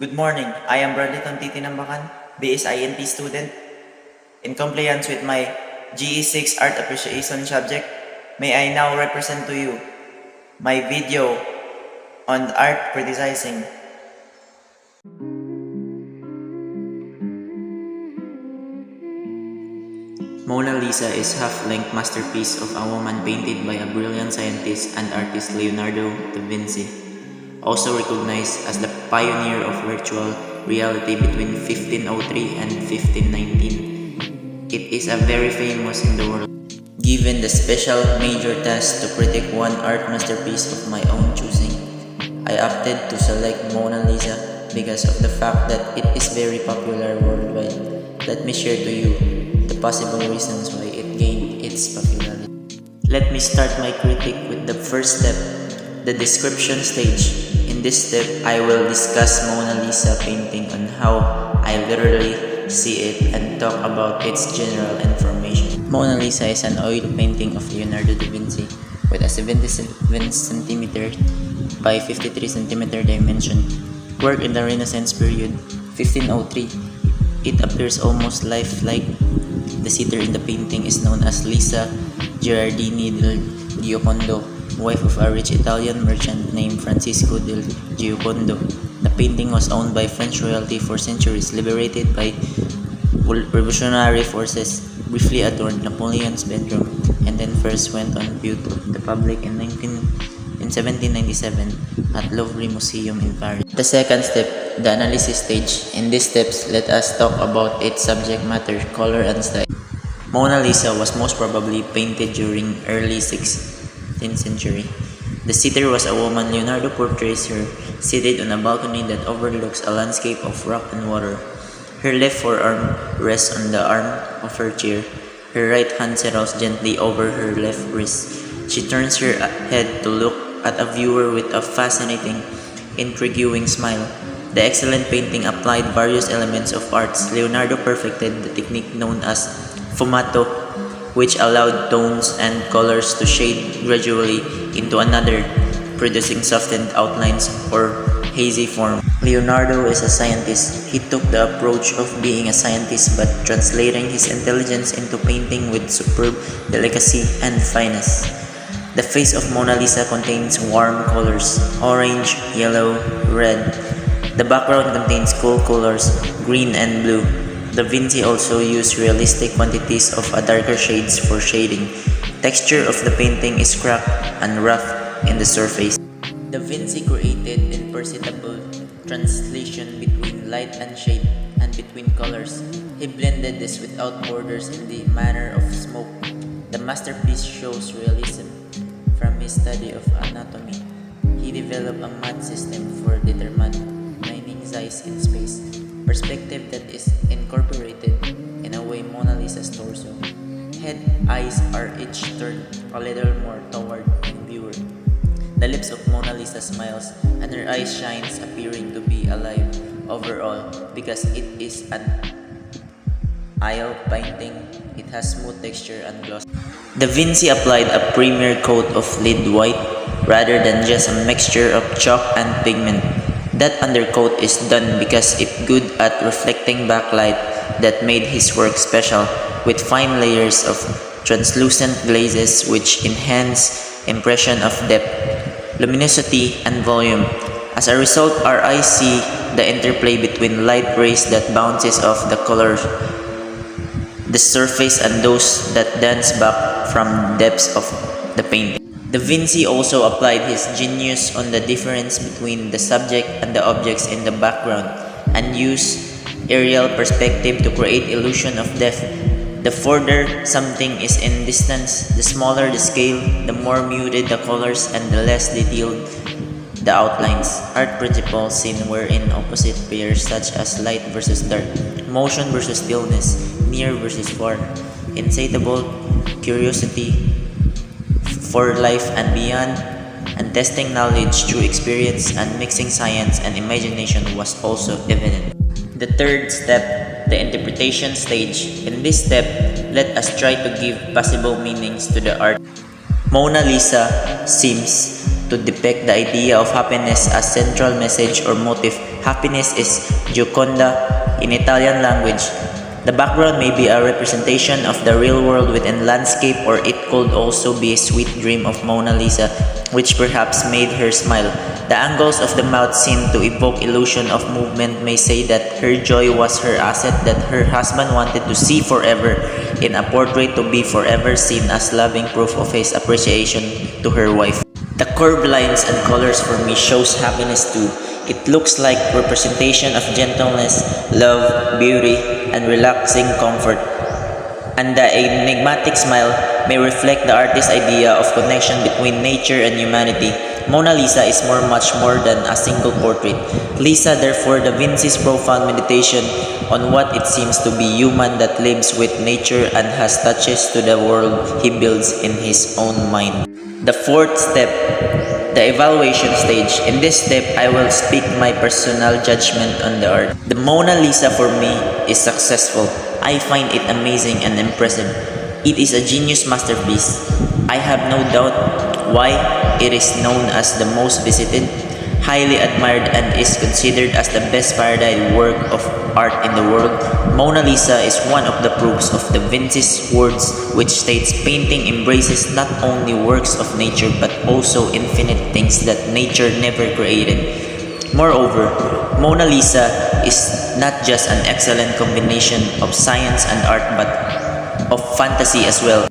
Good morning. I am Bradley Tontiti Nambakan, BSINT student. In compliance with my GE6 Art Appreciation subject, may I now represent to you my video on art criticizing. Mona Lisa is half-length masterpiece of a woman painted by a brilliant scientist and artist Leonardo da Vinci, also recognized as the pioneer of virtual reality between 1503 and 1519. It is a very famous in the world. Given the special major task to critique one art masterpiece of my own choosing, I opted to select Mona Lisa because of the fact that it is very popular worldwide. Let me share to you the possible reasons why it gained its popularity. Let me start my critique with the first step, the description stage. In this step, I will discuss Mona Lisa painting on how I literally see it and talk about its general information. Mona Lisa is an oil painting of Leonardo da Vinci with a 77 cm by 53 cm dimension. Work in the Renaissance period, 1503. It appears almost lifelike. The sitter in the painting is known as Lisa Girardini del Giocondo, wife of a rich Italian merchant named Francisco del Giocondo. The painting was owned by French royalty for centuries, liberated by revolutionary forces, briefly adorned Napoleon's bedroom, and then first went on view to the public in 1797 at Louvre Museum in Paris. The second step, the analysis stage. In these steps, let us talk about its subject matter, color, and style. Mona Lisa was most probably painted during early 16th century. The sitter was a woman. Leonardo portrays her seated on a balcony that overlooks a landscape of rock and water. Her left forearm rests on the arm of her chair. Her right hand settles gently over her left wrist. She turns her head to look at a viewer with a fascinating, intriguing smile. The excellent painting applied various elements of arts. Leonardo perfected the technique known as fumato, which allowed tones and colors to shade gradually into another, producing softened outlines or hazy form. Leonardo is a scientist. He took the approach of being a scientist but translating his intelligence into painting with superb delicacy and finesse. The face of Mona Lisa contains warm colors, orange, yellow, red. The background contains cool colors, green and blue. Da Vinci also used realistic quantities of darker shades for shading. Texture of the painting is cracked and rough in the surface. Da Vinci created imperceptible translation between light and shade and between colors. He blended this without borders in the manner of smoke. The masterpiece shows realism from his study of anatomy. He developed a math system for determining size in space, perspective that is incorporated in a way Mona Lisa's torso. Head, eyes are each turned a little more toward the viewer. The lips of Mona Lisa smiles and her eyes shines, appearing to be alive overall because it is an oil painting. It has smooth texture and gloss. Da Vinci applied a premier coat of lead white rather than just a mixture of chalk and pigment. That undercoat is done because it's good at reflecting backlight that made his work special, with fine layers of translucent glazes which enhance impression of depth, luminosity, and volume. As a result, our eyes see the interplay between light rays that bounces off the color, the surface, and those that dance back from depths of the painting. Da Vinci also applied his genius on the difference between the subject and the objects in the background and used aerial perspective to create illusion of depth. The further something is in distance, the smaller the scale, the more muted the colors, and the less detailed the outlines. Art principles seen wherein opposite pairs such as light versus dark, motion versus stillness, near versus far, insatiable curiosity for life and beyond, and testing knowledge through experience and mixing science and imagination was also evident. The third step, the interpretation stage. In this step, let us try to give possible meanings to the art. Mona Lisa seems to depict the idea of happiness as central message or motive. Happiness is Gioconda in Italian language. The background may be a representation of the real world within landscape, or it could also be a sweet dream of Mona Lisa, which perhaps made her smile. The angles of the mouth seem to evoke illusion of movement, may say that her joy was her asset that her husband wanted to see forever in a portrait to be forever seen as loving proof of his appreciation to her wife. The curved lines and colors for me shows happiness too. It looks like representation of gentleness, love, beauty, and relaxing comfort. And the enigmatic smile may reflect the artist's idea of connection between nature and humanity. Mona Lisa is much more than a single portrait. Lisa, therefore, Da Vinci's profound meditation on what it seems to be human that lives with nature and has touches to the world he builds in his own mind. The fourth step, the evaluation stage. In this step, I will speak my personal judgment on the art. The Mona Lisa for me is successful. I find it amazing and impressive. It is a genius masterpiece. I have no doubt why it is known as the most visited, highly admired, and is considered as the best parodied work of art in the world. Mona Lisa is one of the proofs of Da Vinci's words, which states painting embraces not only works of nature but also infinite things that nature never created. Moreover, Mona Lisa is not just an excellent combination of science and art but of fantasy as well.